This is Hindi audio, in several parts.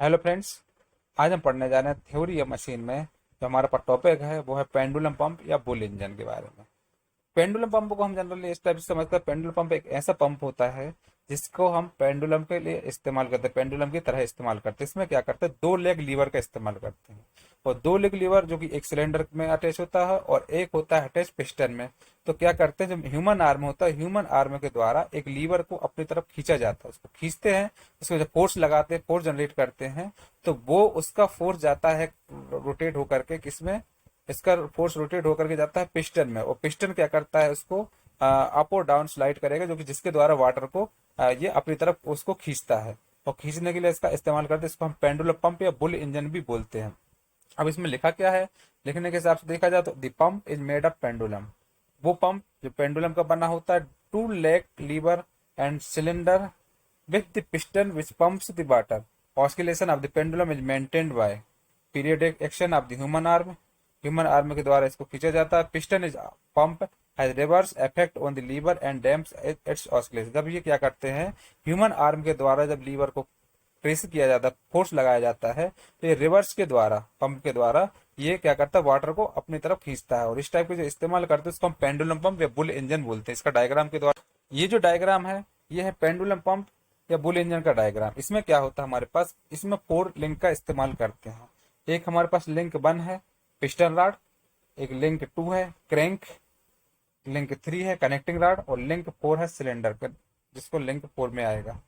Hello friends. आज हम पढ़ने जा रहे हैं थ्योरी ऑफ मशीन में। जो हमारा पास टॉपिक है वो है पेंडुलम पंप या बुल इंजन के बारे में। पेंडुलम पंप को हम जनरली इस टाइप से समझते हैं। पेंडुलम पंप एक ऐसा पंप होता है जिसको हम पेंडुलम के लिए इस्तेमाल करते हैं, पेंडुलम की तरह इस्तेमाल करते हैं। इसमें क्या करते हैं, दो लेग लीवर का इस्तेमाल करते हैं। और दो लेग लीवर जो कि एक सिलेंडर में अटैच होता है और एक होता है अटैच पिस्टन में। तो क्या करते हैं, जो ह्यूमन आर्म होता है, ह्यूमन आर्म के द्वारा एक लीवर को अपनी तरफ खींचा जाता है। उसको खींचते हैं, उसको जब फोर्स लगाते हैं, फोर्स जनरेट करते हैं, तो वो उसका फोर्स जाता है रोटेट होकर के किसमें, इसका फोर्स रोटेट होकर के जाता है पिस्टन में। और पिस्टन क्या करता है, उसको अप और डाउन स्लाइड करेगा, जो कि जिसके द्वारा वाटर को ये अपनी तरफ उसको खींचता है। और खींचने के लिए इसका इस्तेमाल करते हैं। इसको हम पेंडुलम पंप या बुल इंजन भी बोलते हैं। अब इसमें लिखा क्या है, लिखने के हिसाब से देखा जाए तो the pump is made of pendulum. वो पंप जो पेंडुलम का बना होता है, two leg lever and cylinder with the piston which pumps the water. Oscillation of the pendulum is maintained by periodic action of the human arm. Human arm के द्वारा इसको खींचा जाता है। Piston is pump has reverse effect on the lever and damps its oscillation. जब ये क्या करते हैं, ह्यूमन आर्म के द्वारा जब लीवर को प्रेस किया जाता है, फोर्स लगाया जाता है, तो ये रिवर्स के द्वारा, पंप के द्वारा ये क्या करता है, वाटर को अपनी तरफ खींचता है। और इस टाइप के जो इस्तेमाल करते हैं उसको हम पेंडुलम पंप या बुल इंजन बोलते हैं। इसका डायग्राम के द्वारा, ये जो डायग्राम है ये है पेंडुलम पंप या बुल इंजन का डायग्राम। इसमें क्या होता है, हमारे पास इसमें फोर लिंक का इस्तेमाल करते हैं। एक हमारे पास लिंक 1 है पिस्टन रॉड, एक लिंक 2 है क्रैंक, लिंक 3 है कनेक्टिंग रॉड और लिंक 4 है सिलेंडर का, जिसको लिंक 4 में आएगा।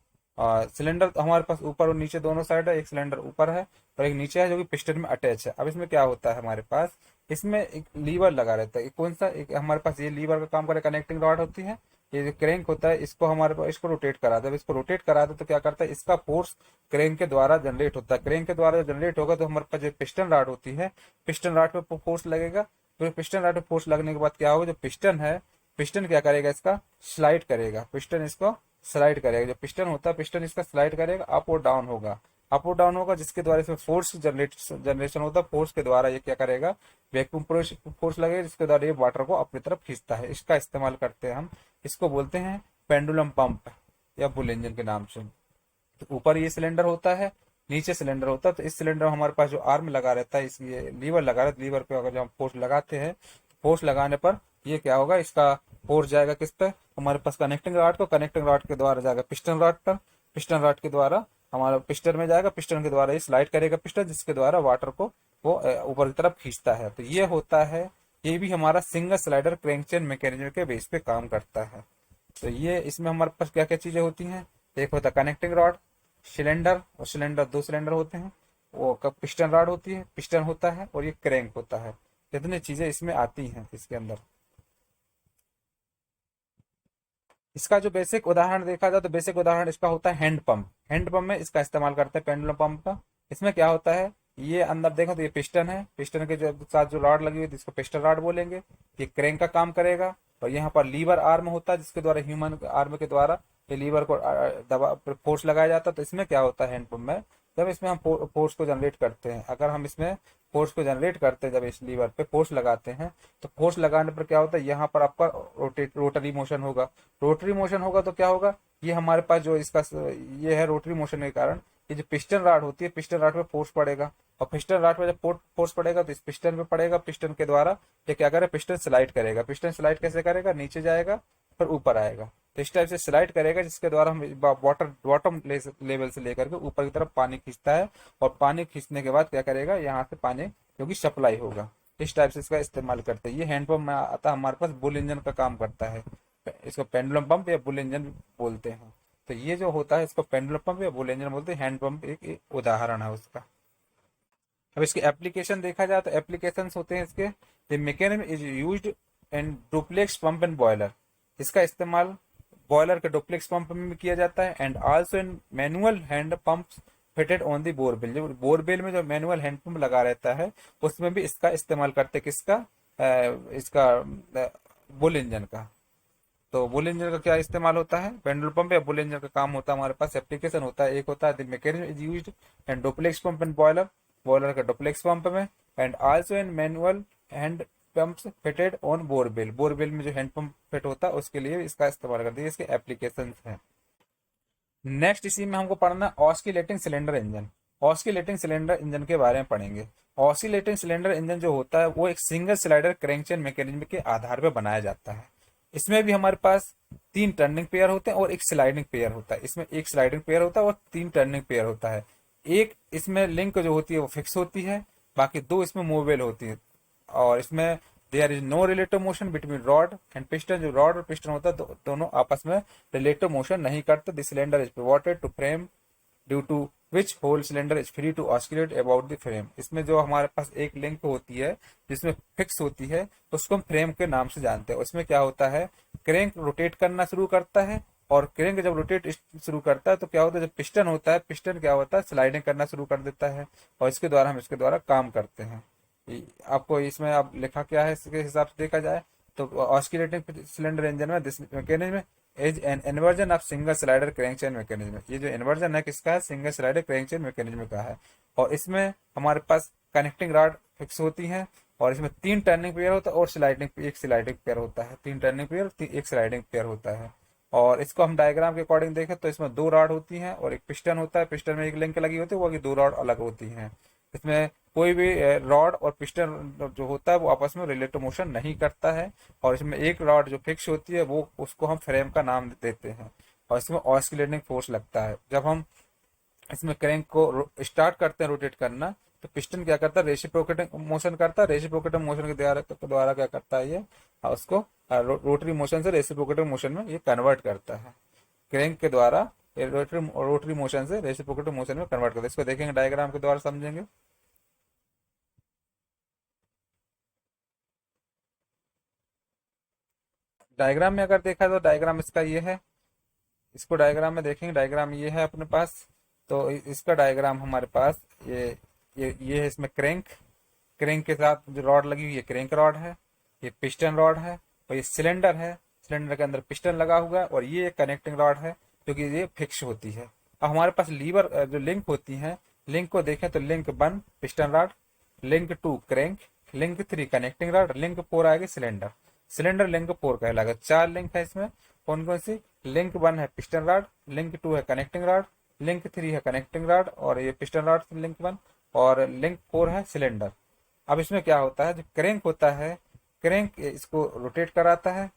सिलेंडर तो हमारे पास ऊपर और नीचे दोनों साइड है। एक सिलेंडर ऊपर है और एक नीचे है जो कि पिस्टन में अटैच है। अब इसमें क्या होता है, हमारे पास इसमें एक लीवर लगा रहता है। कौन सा, एक हमारे पास ये लीवर का काम करे, कनेक्टिंग रॉड होती है। ये जो क्रैंक होता है इसको हमारे पास, इसको रोटेट करा दे। इसको रोटेट करा दे तो क्या करता है, इसका फोर्स क्रैंक के द्वारा जनरेट होता है। क्रैंक के द्वारा जनरेट होगा तो हमारे पास जो पिस्टन रॉड होती है, पिस्टन रॉड पे फोर्स लगेगा। तो पिस्टन रॉड पे फोर्स लगने के बाद क्या होगा, जो पिस्टन है, पिस्टन क्या करेगा, इसका स्लाइड करेगा। पिस्टन इसको स्लाइड करेगा। जो पिस्टन होता है, पिस्टन इसका स्लाइड करेगा, अप और डाउन होगा, अप और डाउन होगा, जिसके द्वारा इसमें फोर्स जनरेशन होता है। फोर्स के द्वारा ये क्या करेगा, वैक्यूम फोर्स लगेगा, जिसके द्वारा ये वाटर को अपनी तरफ खींचता है। इसका इस्तेमाल करते हैं हम, इसको बोलते हैं पेंडुलम पंप या बुल इंजन के नाम से। तो ऊपर ये सिलेंडर होता है, नीचे सिलेंडर होता है। तो इस सिलेंडर में हमारे पास जो आर्म लगा रहता है, इस ये लीवर लगा रहता है। लीवर पे अगर जो हम फोर्स लगाते हैं, फोर्स लगाने पर ये क्या होगा, इसका फोर्स जाएगा किस पे, हमारे पास कनेक्टिंग रॉड को, कनेक्टिंग रॉड के द्वारा जाएगा पिस्टन रॉड पर, पिस्टन रॉड के द्वारा हमारा पिस्टन में जाएगा, पिस्टन के द्वारा ये स्लाइड करेगा पिस्टन, जिसके द्वारा वाटर को वो ऊपर की तरफ खींचता है। तो ये होता है, ये भी हमारा सिंगल स्लाइडर क्रैंकचेन मैकेनिज्म के बेस पे काम करता है। तो ये इसमें हमारे पास क्या क्या चीजें होती हैं, एक होता है कनेक्टिंग रॉड, सिलेंडर, और सिलेंडर दो सिलेंडर होते हैं, वो पिस्टन रॉड होती है, पिस्टन होता है और ये क्रैंक होता है। इतनी चीजें इसमें आती हैं इसके अंदर। इसका जो बेसिक उदाहरण देखा जाए तो बेसिक उदाहरण इसका होता है हैंड पंप। हैंड पंप में इसका इस्तेमाल करते हैं पेंडुलम पंप का। इसमें क्या होता है, ये अंदर देखो तो ये पिस्टन है, पिस्टन के जो साथ जो रॉड लगी हुई है इसको पिस्टन रॉड बोलेंगे। ये क्रैंक का काम करेगा। और यहाँ पर लीवर आर्म होता है, जिसके द्वारा ह्यूमन आर्म के द्वारा ये लीवर को दबा फोर्स लगाया जाता है। तो इसमें क्या होता है हैंड पंप में, जब इसमें हम फोर्स को जनरेट करते हैं, अगर हम इसमें फोर्स को जनरेट करते हैं, जब इस लीवर पे फोर्स लगाते हैं, तो फोर्स लगाने पर क्या होता है, यहाँ पर आपका रोटरी मोशन होगा। रोटरी मोशन होगा तो क्या होगा, ये हमारे पास जो इसका ये है रोटरी मोशन के कारण ये जो पिस्टन रॉड होती है, पिस्टन रॉड पे फोर्स पड़ेगा। और पिस्टन रॉड पे जब फोर्स पड़ेगा तो इस पिस्टन पे पड़ेगा, पिस्टन के द्वारा ये क्या करेगा, पिस्टन स्लाइड करेगा। पिस्टन स्लाइड कैसे करेगा, नीचे जाएगा फिर ऊपर आएगा। तो इस टाइप से स्लाइड करेगा, जिसके द्वारा हम वाटर बॉटम लेवल से लेकर के ऊपर की तरफ पानी खींचता है। और पानी खींचने के बाद क्या करेगा, यहाँ से पानी जो कि सप्लाई होगा। इस टाइप से इसका इस्तेमाल करते हैं। ये हैंड पंप में आता है, हमारे पास बुल इंजन का काम करता है। इसको पेंडुलम पंप या बुल इंजन बोलते हैं। तो ये जो होता है इसको पेंडुलम पंप या बुल इंजन बोलते हैं। हैंड पंप एक उदाहरण है उसका। अब इसके एप्लीकेशन देखा जाए तो एप्लीकेशन होते हैं इसके, the mechanism is used in duplex pump and boiler. इसका इस्तेमाल बॉयलर के डुप्लेक्स पंप में भी किया जाता है। And also in manual hand pumps fitted on the borewell. जो बोरवेल में जो मैनुअल हैंड पंप लगा रहता है उसमें भी इसका इस्तेमाल करते हैं। किसका, इसका बुल इंजन का। तो बुल इंजन का क्या इस्तेमाल होता है, पेंडुलम पंप या बुल इंजन का काम होता है, हमारे पास एप्लीकेशन होता है। एक होता है the mechanism is used and duplex pump and boiler, boiler का डुप्लेक्स पंप में। And also in manual hand pumps fitted on borewell, borewell में जो हैंड पंप फिट होता है उसके लिए इसका इस्तेमाल करते हैं। इसके एप्लीकेशन हैं। नेक्स्ट इसी में हमको पढ़ना oscillating cylinder engine. Oscillating cylinder engine के बारे में पढ़ेंगे। ऑस्किलेटिंग सिलेंडर इंजन जो होता है वो एक सिंगल स्लाइडर क्रैंकचेन मैकेनिज्म के आधार पर बनाया जाता है। इसमें भी हमारे पास 3 टर्निंग पेयर होते हैं और एक स्लाइडिंग पेयर होता है। इसमें एक स्लाइडिंग पेयर होता है और 3 टर्निंग पेयर होता है। एक इसमें लिंक जो होती है वो फिक्स होती है, बाकी 2 इसमें मूवेबल होती है। और इसमें there is no relative motion between rod and piston. जो रॉड और पिस्टन होता है दोनों आपस में रिलेटिव मोशन नहीं करते। The cylinder is pivoted to frame due to which whole cylinder is free to oscillate about the frame. इसमें जो हमारे पास एक लिंक होती है जिसमें फिक्स होती है उसको हम फ्रेम के नाम से जानते हैं। उसमें क्या होता है, क्रैंक रोटेट करना शुरू करता है, और क्रैंक जब रोटेट शुरू करता है तो क्या होता है, जब पिस्टन होता है, पिस्टन क्या होता है, स्लाइडिंग करना शुरू कर देता है, और इसके द्वारा हम इसके द्वारा काम करते हैं। आपको इसमें अब लिखा क्या है इसके हिसाब से देखा जाए तो ऑस्किलेटिंग सिलेंडर इंजन में this mechanism is an inversion of single slider crank chain mechanism. ये जो इन्वर्जन है किसका है, सिंगल स्लाइडर क्रैंकचेन मैकेनिज्म का है। और इसमें हमारे पास कनेक्टिंग रॉड फिक्स होती है, और इसमें 3 टर्निंग पेयर होता है और एक स्लाइडिंग पेयर होता है। 3 टर्निंग पेयर, एक स्लाइडिंग पेयर होता है। और इसको हम डायग्राम के अकॉर्डिंग देखें तो इसमें 2 रॉड होती हैं और एक पिस्टन होता है। पिस्टन में एक लिंक लगी होती है, वो 2 रॉड अलग होती हैं। इसमें कोई भी रॉड और पिस्टन जो होता है वो आपस में रिलेटिव मोशन नहीं करता है। और इसमें एक रॉड जो फिक्स होती है वो उसको हम फ्रेम का नाम देते हैं, और इसमें ऑस्किलेटिंग फोर्स लगता है। जब हम इसमें क्रैंक को स्टार्ट करते हैं रोटेट करना तो पिस्टन क्या करता है, रेसिप्रोकेटिंग मोशन करता है। रेसिप्रोकेटिंग मोशन के द्वारा क्या करता है ये, उसको रोटरी मोशन से रेसिप्रोकेटिंग मोशन में ये कन्वर्ट करता है। क्रैंक के द्वारा रोटरी मोशन से रेसिप्रोकेटिंग मोशन में कन्वर्ट करता है। इसको देखेंगे डायग्राम के द्वारा समझेंगे। डायग्राम में अगर देखा तो डायग्राम इसका ये है। इसको डायग्राम में देखेंगे, डायग्राम ये है अपने पास। तो इसका डायग्राम हमारे पास ये है। इसमें क्रैंक, क्रैंक के साथ जो रॉड लगी हुई है क्रैंक रॉड है, ये पिस्टन रॉड है, और ये सिलेंडर है। सिलेंडर के अंदर पिस्टन लगा हुआ है, और ये एक कनेक्टिंग रॉड है जो कि ये फिक्स होती है। अब हमारे पास लीवर जो लिंक होती है, लिंक को देखें तो link 1 piston rod, link 2 crank, link 3 connecting rod, link 4 आएगी सिलेंडर। सिलेंडर लिंक 4 कहलाएगा। 4 लिंक है इसमें। कौन कौन सी, लिंक 1 है पिस्टन रॉड, लिंक 2 है कनेक्टिंग रॉड, लिंक 3 है कनेक्टिंग रॉड और ये पिस्टन रॉड लिंक 1, और लिंक 4 है सिलेंडर। अब इसमें क्या होता है, जो क्रैंक होता है, क्रैंक इसको रोटेट कराता है।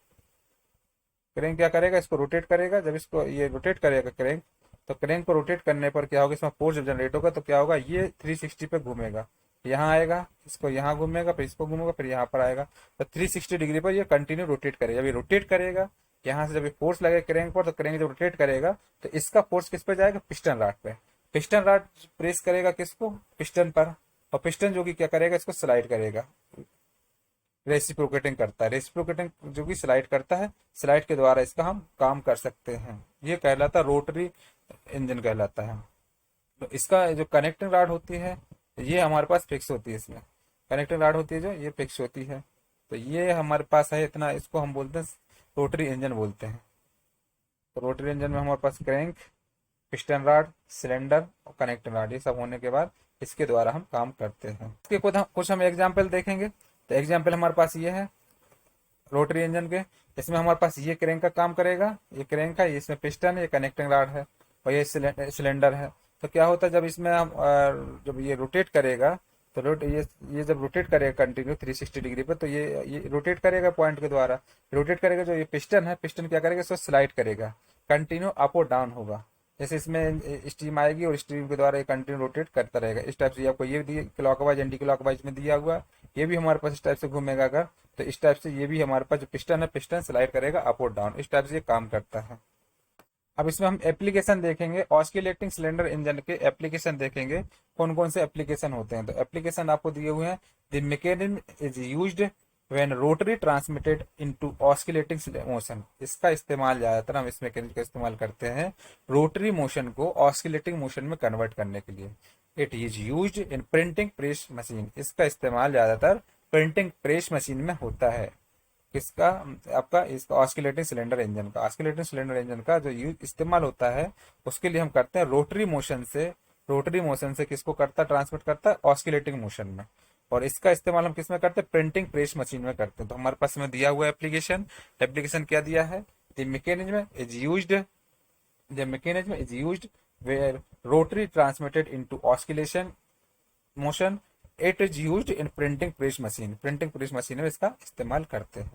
क्रैंक क्या करेगा, इसको रोटेट करेगा। जब इसको ये रोटेट करेगा क्रैंक, तो क्रैंक को रोटेट करने पर क्या होगा, इसमें फोर्स जब जनरेट होगा तो क्या होगा, ये 360 पे घूमेगा। यहाँ आएगा, इसको यहाँ घूमेगा, फिर इसको घूमेगा, फिर यहाँ पर आएगा। तो 360 डिग्री पर ये कंटिन्यू रोटेट करेगा। जब ये रोटेट करेगा, यहाँ से जब ये फोर्स लगेगा क्रैंक पर, तो क्रैंक जब रोटेट करेगा तो इसका फोर्स किस पे जाएगा, पिस्टन रॉड पे। पिस्टन रॉड प्रेस करेगा किसको, पिस्टन पर, और पिस्टन जो कि क्या करेगा, इसको स्लाइड करेगा। रेसिप्रोकेटिंग करता है, रेसिप्रोकेटिंग जो कि स्लाइड करता है, स्लाइड के द्वारा इसका हम काम कर सकते हैं। ये कहलाता है रोटरी इंजन कहलाता है। तो इसका जो कनेक्टिंग रॉड होती है ये हमारे पास फिक्स होती है। इसमें कनेक्टिंग रॉड होती है जो ये फिक्स होती है। तो ये हमारे पास है इतना, इसको हम बोलते हैं रोटरी इंजन बोलते हैं। तो रोटरी इंजन में हमारे पास क्रैंक, पिस्टन रॉड, सिलेंडर और कनेक्टिंग रॉड, ये सब होने के बाद इसके द्वारा हम काम करते हैं। इसके कुछ हम एग्जाम्पल देखेंगे। तो एग्जाम्पल हमारे पास ये है रोटरी इंजन के। इसमें हमारे पास ये क्रैंक का काम करेगा, ये क्रैंक है, इसमें पिस्टन है, ये कनेक्टिंग रॉड है, और ये सिलेंडर है। तो क्या होता है, जब इसमें हम जब ये रोटेट करेगा तो ये जब रोटेट करेगा कंटिन्यू 360 डिग्री पर, तो ये रोटेट करेगा पॉइंट के द्वारा। रोटेट करेगा, जो ये पिस्टन है, पिस्टन क्या करेगा, इसको स्लाइड करेगा, कंटिन्यू अप और डाउन होगा। जैसे इसमें स्टीम आएगी और स्टीम के द्वारा ये कंटिन्यू रोटेट करता रहेगा। इस टाइप से आपको ये दिए क्लॉकवाइज एंटी क्लॉकवाइज में दिया हुआ, ये भी हमारे पास इस टाइप से घूमेगा अगर, तो इस टाइप से ये भी हमारे पास जो पिस्टन है, पिस्टन स्लाइड करेगा अप और डाउन। इस टाइप से ये काम करता है। अब इसमें हम एप्लीकेशन देखेंगे, ऑस्किलेटिंग सिलेंडर इंजन के एप्लीकेशन देखेंगे, कौन कौन से एप्लीकेशन होते हैं। तो एप्लीकेशन आपको दिए हुए हैं। The mechanism is used when rotary transmitted into oscillating motion. इसका इस्तेमाल ज्यादातर हम इस मैकेनिज्म का इस्तेमाल करते हैं रोटरी मोशन को ऑस्किलेटिंग मोशन में कन्वर्ट करने के लिए। It is used in printing press machine. इसका इस्तेमाल ज्यादातर प्रिंटिंग प्रेस मशीन में होता है। किसका, आपका इसका ऑस्किलेटिंग सिलेंडर इंजन का। ऑस्किलेटिंग सिलेंडर इंजन का जो यूज इस्तेमाल होता है उसके लिए हम करते हैं रोटरी मोशन से। रोटरी मोशन से किसको करता है, ट्रांसमिट करता है ऑस्किलेटिंग मोशन में। और इसका इस्तेमाल हम किस में करते हैं, प्रिंटिंग प्रेस मशीन में करते हैं। तो हमारे पास में दिया हुआ एप्लीकेशन, एप्लीकेशन क्या दिया है, the mechanism is used where rotary transmitted into oscillation motion. It is used in printing press machine. Printing press machine में इसका इस्तेमाल करते हैं.